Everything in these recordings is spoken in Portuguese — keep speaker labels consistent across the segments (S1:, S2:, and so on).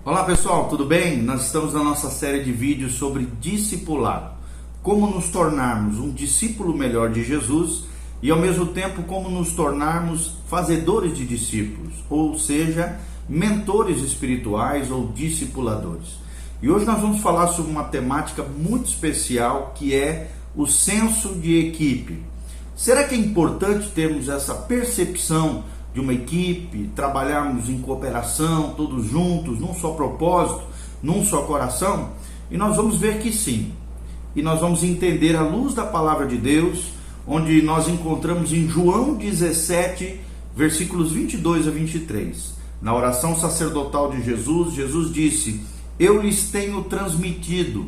S1: Olá pessoal, tudo bem? Nós estamos na nossa série de vídeos sobre discipulado. Como nos tornarmos um discípulo melhor de Jesus e ao mesmo tempo como nos tornarmos fazedores de discípulos, ou seja, mentores espirituais ou discipuladores. E hoje nós vamos falar sobre uma temática muito especial que é o senso de equipe. Será que é importante termos essa percepção de uma equipe, trabalharmos em cooperação, todos juntos, num só propósito, num só coração? E nós vamos ver que sim. E nós vamos entender à luz da palavra de Deus, onde nós encontramos em João 17, versículos 22 a 23. Na oração sacerdotal de Jesus, Jesus disse: "Eu lhes tenho transmitido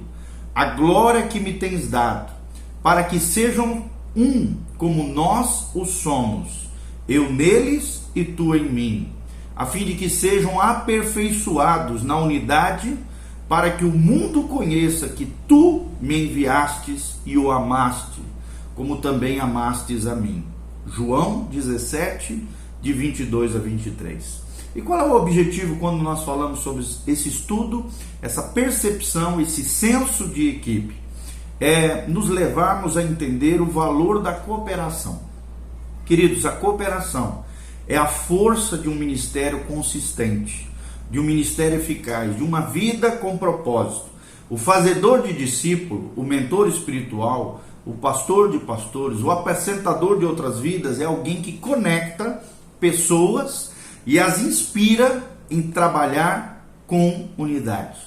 S1: a glória que me tens dado, para que sejam um como nós o somos, eu neles e tu em mim, a fim de que sejam aperfeiçoados na unidade, para que o mundo conheça que tu me enviastes e o amaste, como também amastes a mim." João 17, de 22 a 23. E qual é o objetivo quando nós falamos sobre esse estudo, essa percepção, esse senso de equipe? É nos levarmos a entender o valor da cooperação. Queridos, a cooperação é a força de um ministério consistente, de um ministério eficaz, de uma vida com propósito. O fazedor de discípulo, o mentor espiritual, o pastor de pastores, o apacentador de outras vidas é alguém que conecta pessoas e as inspira em trabalhar com unidade,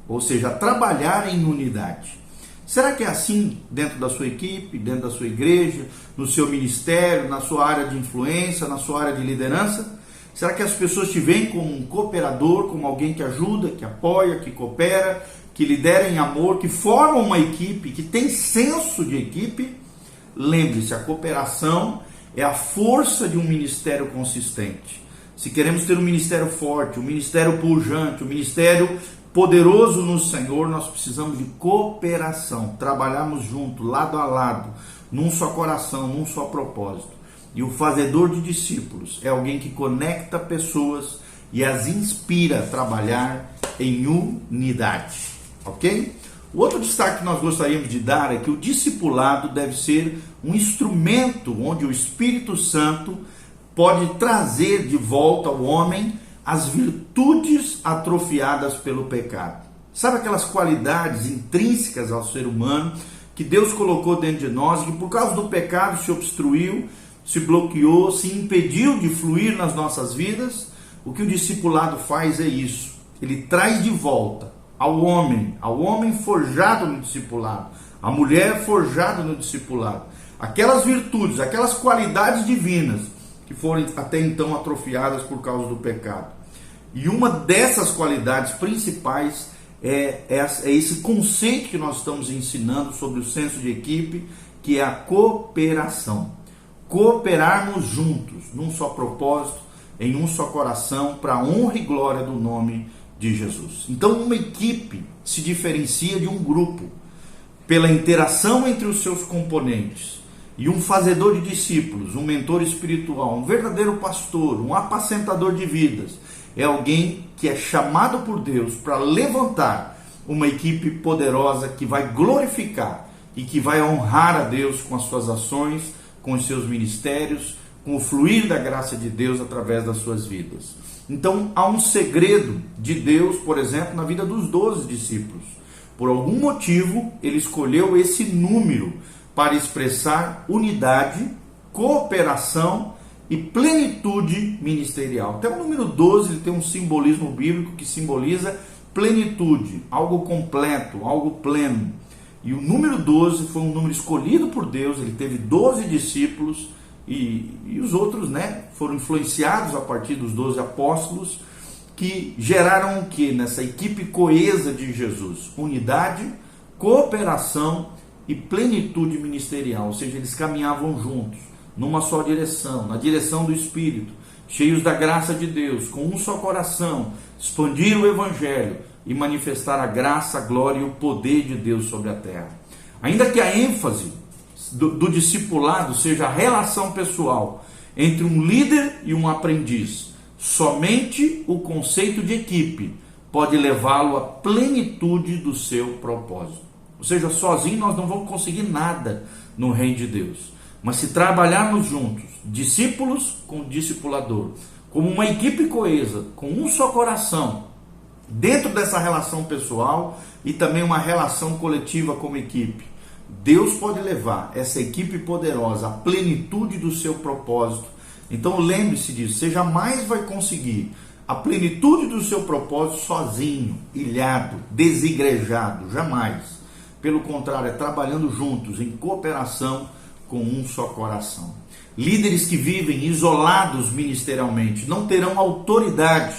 S1: ou seja, trabalhar em unidade. Será que é assim dentro da sua equipe, dentro da sua igreja, no seu ministério, na sua área de influência, na sua área de liderança? Será que as pessoas te veem como um cooperador, como alguém que ajuda, que apoia, que coopera, que lidera em amor, que forma uma equipe, que tem senso de equipe? Lembre-se, a cooperação é a força de um ministério consistente. Se queremos ter um ministério forte, um ministério pujante, um ministério poderoso no Senhor, nós precisamos de cooperação, trabalharmos junto, lado a lado, num só coração, num só propósito. E o fazedor de discípulos é alguém que conecta pessoas e as inspira a trabalhar em unidade, ok? O outro destaque que nós gostaríamos de dar é que o discipulado deve ser um instrumento onde o Espírito Santo pode trazer de volta ao homem as virtudes atrofiadas pelo pecado. Sabe aquelas qualidades intrínsecas ao ser humano que Deus colocou dentro de nós, que por causa do pecado se obstruiu, se bloqueou, se impediu de fluir nas nossas vidas? O que o discipulado faz é isso. Ele traz de volta ao homem forjado no discipulado, a mulher forjada no discipulado, aquelas virtudes, aquelas qualidades divinas que foram até então atrofiadas por causa do pecado. E uma dessas qualidades principais é esse conceito que nós estamos ensinando sobre o senso de equipe, que é a cooperação. Cooperarmos juntos, num só propósito, em um só coração, para a honra e glória do nome de Jesus. Então, uma equipe se diferencia de um grupo pela interação entre os seus componentes. E um fazedor de discípulos, um mentor espiritual, um verdadeiro pastor, um apacentador de vidas, é alguém que é chamado por Deus para levantar uma equipe poderosa que vai glorificar e que vai honrar a Deus com as suas ações, com os seus ministérios, com o fluir da graça de Deus através das suas vidas. Então, há um segredo de Deus, por exemplo, na vida dos 12 discípulos. Por algum motivo, ele escolheu esse número para expressar unidade, cooperação e plenitude ministerial. Até o número 12 ele tem um simbolismo bíblico que simboliza plenitude, algo completo, algo pleno. E o número 12 foi um número escolhido por Deus, ele teve 12 discípulos e os outros, foram influenciados a partir dos 12 apóstolos, que geraram o que nessa equipe coesa de Jesus? Unidade, cooperação e plenitude ministerial, ou seja, eles caminhavam juntos, numa só direção, na direção do Espírito, cheios da graça de Deus, com um só coração, expandir o Evangelho e manifestar a graça, a glória e o poder de Deus sobre a terra. Ainda que a ênfase do discipulado seja a relação pessoal entre um líder e um aprendiz, somente o conceito de equipe pode levá-lo à plenitude do seu propósito. Ou seja, sozinho nós não vamos conseguir nada no reino de Deus. Mas se trabalharmos juntos, discípulos com discipulador, como uma equipe coesa, com um só coração, dentro dessa relação pessoal e também uma relação coletiva como equipe, Deus pode levar essa equipe poderosa à plenitude do seu propósito. Então lembre-se disso, você jamais vai conseguir a plenitude do seu propósito sozinho, ilhado, desigrejado, jamais. Pelo contrário, é trabalhando juntos, em cooperação, com um só coração. Líderes que vivem isolados ministerialmente não terão autoridade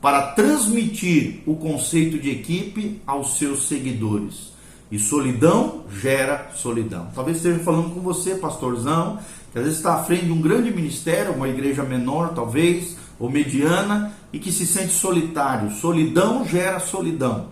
S1: para transmitir o conceito de equipe aos seus seguidores. E solidão gera solidão. Talvez esteja falando com você, pastorzão, que às vezes está à frente de um grande ministério, uma igreja menor talvez, ou mediana, e que se sente solitário. Solidão gera solidão.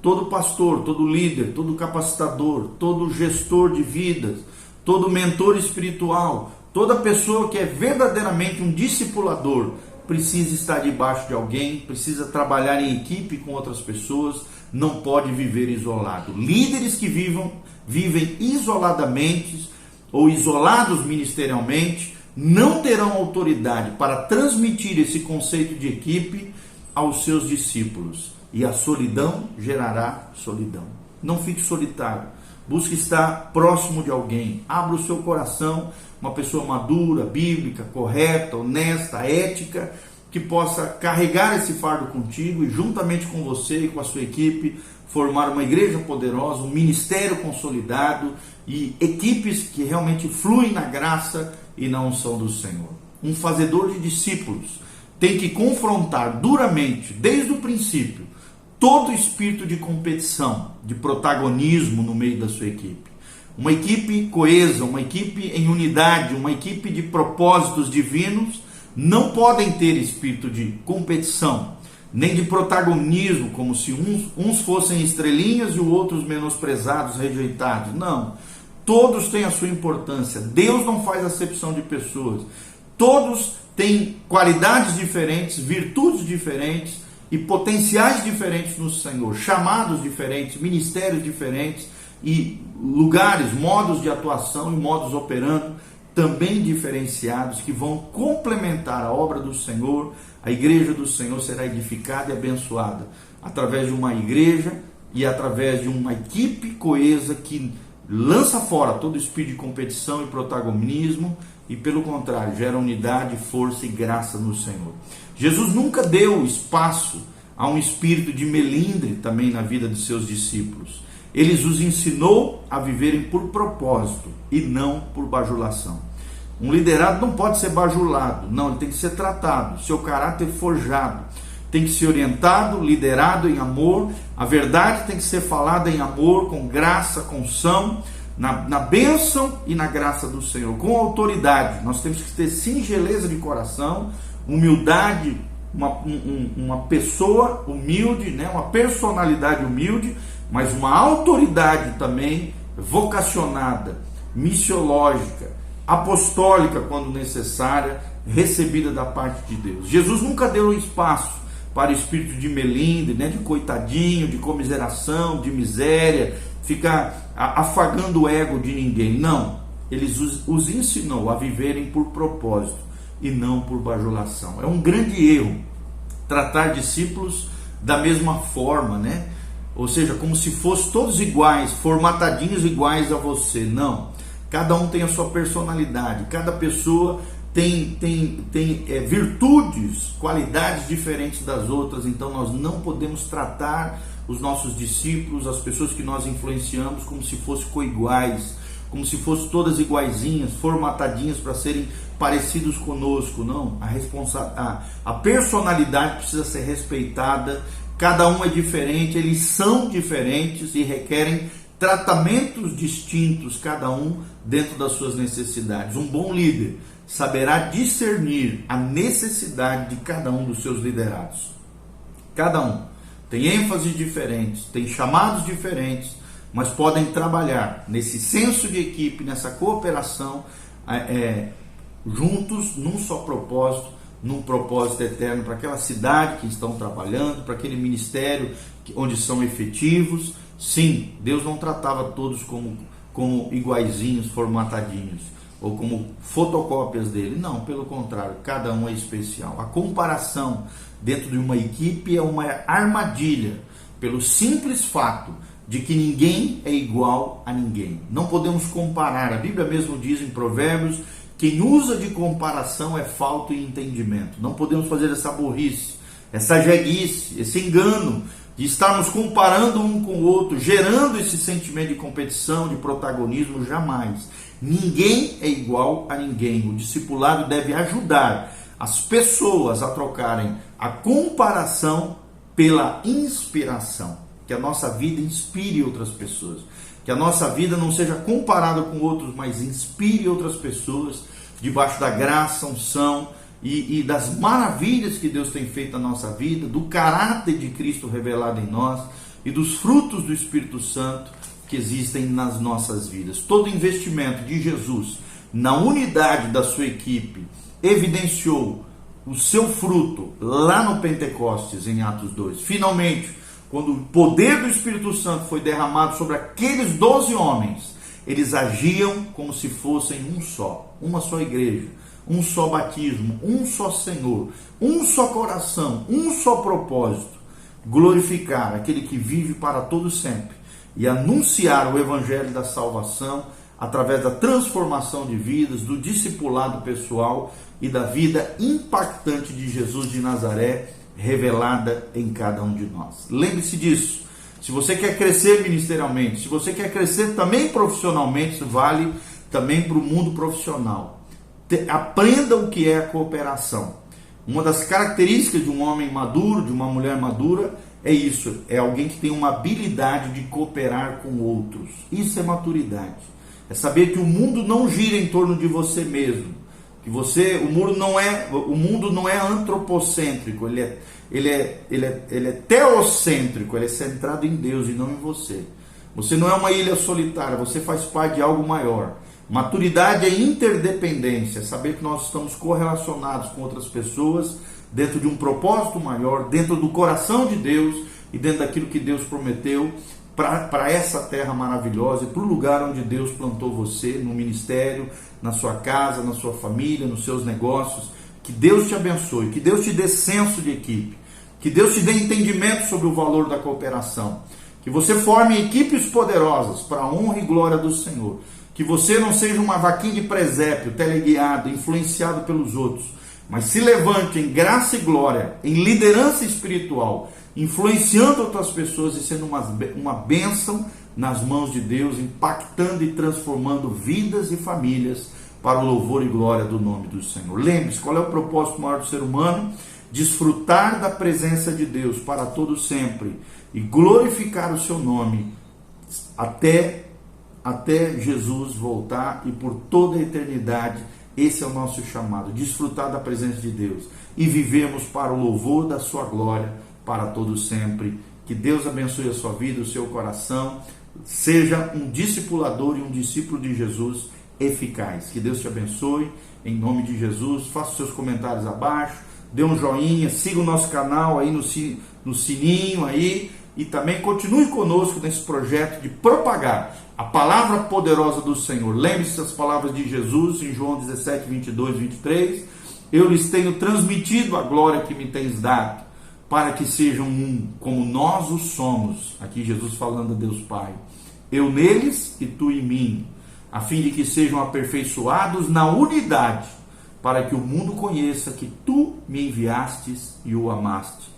S1: Todo pastor, todo líder, todo capacitador, todo gestor de vidas, todo mentor espiritual, toda pessoa que é verdadeiramente um discipulador, precisa estar debaixo de alguém, precisa trabalhar em equipe com outras pessoas, não pode viver isolado. Líderes que vivem isoladamente ou isolados ministerialmente, não terão autoridade para transmitir esse conceito de equipe aos seus discípulos. E a solidão gerará solidão. Não fique solitário. Busque estar próximo de alguém. Abra o seu coração, uma pessoa madura, bíblica, correta, honesta, ética, que possa carregar esse fardo contigo e juntamente com você e com a sua equipe formar uma igreja poderosa, um ministério consolidado e equipes que realmente fluem na graça e na unção do Senhor. Um fazedor de discípulos tem que confrontar duramente, desde o princípio, todo espírito de competição, de protagonismo no meio da sua equipe. Uma equipe coesa, uma equipe em unidade, uma equipe de propósitos divinos, não podem ter espírito de competição, nem de protagonismo, como se uns fossem estrelinhas e os outros menosprezados, rejeitados. Não, todos têm a sua importância. Deus não faz acepção de pessoas. Todos têm qualidades diferentes, virtudes diferentes e potenciais diferentes no Senhor, chamados diferentes, ministérios diferentes e lugares, modos de atuação e modos operando também diferenciados que vão complementar a obra do Senhor. A igreja do Senhor será edificada e abençoada através de uma igreja e através de uma equipe coesa que lança fora todo espírito de competição e protagonismo e, pelo contrário, gera unidade, força e graça no Senhor. Jesus nunca deu espaço a um espírito de melindre também na vida de seus discípulos. Ele os ensinou a viverem por propósito e não por bajulação. Um liderado não pode ser bajulado, não, ele tem que ser tratado, seu caráter forjado, tem que ser orientado, liderado em amor, a verdade tem que ser falada em amor, com graça, com unção, na bênção e na graça do Senhor, com autoridade. Nós temos que ter singeleza de coração, humildade, uma pessoa humilde, né? Uma personalidade humilde, mas uma autoridade também vocacionada, missiológica, apostólica quando necessária, recebida da parte de Deus. Jesus nunca deu espaço para espírito de melindre, né? De coitadinho, de comiseração, de miséria, ficar afagando o ego de ninguém. Não, ele os ensinou a viverem por propósito e não por bajulação. É um grande erro tratar discípulos da mesma forma, né? Ou seja, como se fossem todos iguais, formatadinhos iguais a você. Não, cada um tem a sua personalidade, cada pessoa tem virtudes, qualidades diferentes das outras. Então nós não podemos tratar os nossos discípulos, as pessoas que nós influenciamos, como se fossem coiguais, como se fossem todas iguaizinhas, formatadinhas para serem parecidos conosco. Não, a personalidade precisa ser respeitada. Cada um é diferente, eles são diferentes e requerem tratamentos distintos, cada um dentro das suas necessidades. Um bom líder saberá discernir a necessidade de cada um dos seus liderados. Cada um tem ênfases diferentes, tem chamados diferentes, mas podem trabalhar nesse senso de equipe, nessa cooperação, juntos, num só propósito, num propósito eterno para aquela cidade que estão trabalhando, para aquele ministério onde são efetivos. Sim, Deus não tratava todos como iguaizinhos, formatadinhos, ou como fotocópias dele. Não, pelo contrário, cada um é especial. A comparação dentro de uma equipe é uma armadilha, pelo simples fato de que ninguém é igual a ninguém. Não podemos comparar. A Bíblia mesmo diz em Provérbios: quem usa de comparação é falto de entendimento. Não podemos fazer essa burrice, essa jeguice, esse engano de estarmos comparando um com o outro, gerando esse sentimento de competição, de protagonismo. Jamais. Ninguém é igual a ninguém. O discipulado deve ajudar as pessoas a trocarem a comparação pela inspiração. Que a nossa vida inspire outras pessoas. Que a nossa vida não seja comparada com outros, mas inspire outras pessoas debaixo da graça, unção e das maravilhas que Deus tem feito na nossa vida, do caráter de Cristo revelado em nós e dos frutos do Espírito Santo que existem nas nossas vidas. Todo investimento de Jesus na unidade da sua equipe evidenciou o seu fruto lá no Pentecostes, em Atos 2. Finalmente, quando o poder do Espírito Santo foi derramado sobre aqueles 12 homens, eles agiam como se fossem um só, uma só igreja, um só batismo, um só Senhor, um só coração, um só propósito: glorificar aquele que vive para todo sempre e anunciar o evangelho da salvação através da transformação de vidas, do discipulado pessoal e da vida impactante de Jesus de Nazaré, revelada em cada um de nós. Lembre-se disso. Se você quer crescer ministerialmente, se você quer crescer também profissionalmente, isso vale também para o mundo profissional. Aprenda o que é a cooperação. Uma das características de um homem maduro, de uma mulher madura, é isso. É alguém que tem uma habilidade de cooperar com outros. Isso é maturidade. É saber que o mundo não gira em torno de você mesmo. Que o mundo não é antropocêntrico, ele é teocêntrico, ele é centrado em Deus e não em você. Você não é uma ilha solitária, você faz parte de algo maior. Maturidade é interdependência, é saber que nós estamos correlacionados com outras pessoas dentro de um propósito maior, dentro do coração de Deus e dentro daquilo que Deus prometeu para essa terra maravilhosa e para o lugar onde Deus plantou você, no ministério, na sua casa, na sua família, nos seus negócios. Que Deus te abençoe, que Deus te dê senso de equipe, que Deus te dê entendimento sobre o valor da cooperação, que você forme equipes poderosas para a honra e glória do Senhor, que você não seja uma vaquinha de presépio, teleguiado, influenciado pelos outros, mas se levante em graça e glória, em liderança espiritual, influenciando outras pessoas e sendo uma bênção nas mãos de Deus, impactando e transformando vidas e famílias para o louvor e glória do nome do Senhor. Lembre-se, qual é o propósito maior do ser humano? Desfrutar da presença de Deus para todo sempre e glorificar o seu nome até Jesus voltar e por toda a eternidade. Esse é o nosso chamado, desfrutar da presença de Deus e vivemos para o louvor da sua glória para todo sempre. Que Deus abençoe a sua vida, o seu coração. Seja um discipulador e um discípulo de Jesus eficaz. Que Deus te abençoe, em nome de Jesus. Faça os seus comentários abaixo, dê um joinha, siga o nosso canal aí no sininho aí, e também continue conosco nesse projeto de propagar a palavra poderosa do Senhor. Lembre-se das palavras de Jesus em João 17, 22, 23. Eu lhes tenho transmitido a glória que me tens dado, para que sejam um, como nós o somos. Aqui Jesus falando a Deus Pai. Eu neles e tu em mim, a fim de que sejam aperfeiçoados na unidade, para que o mundo conheça que tu me enviastes e o amaste,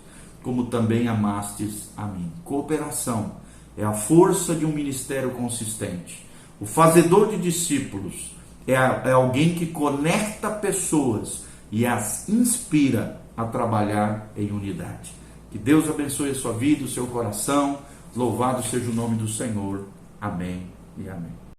S1: como também amastes a mim. Cooperação é a força de um ministério consistente. O fazedor de discípulos é alguém que conecta pessoas e as inspira a trabalhar em unidade. Que Deus abençoe a sua vida, o seu coração. Louvado seja o nome do Senhor. Amém e amém.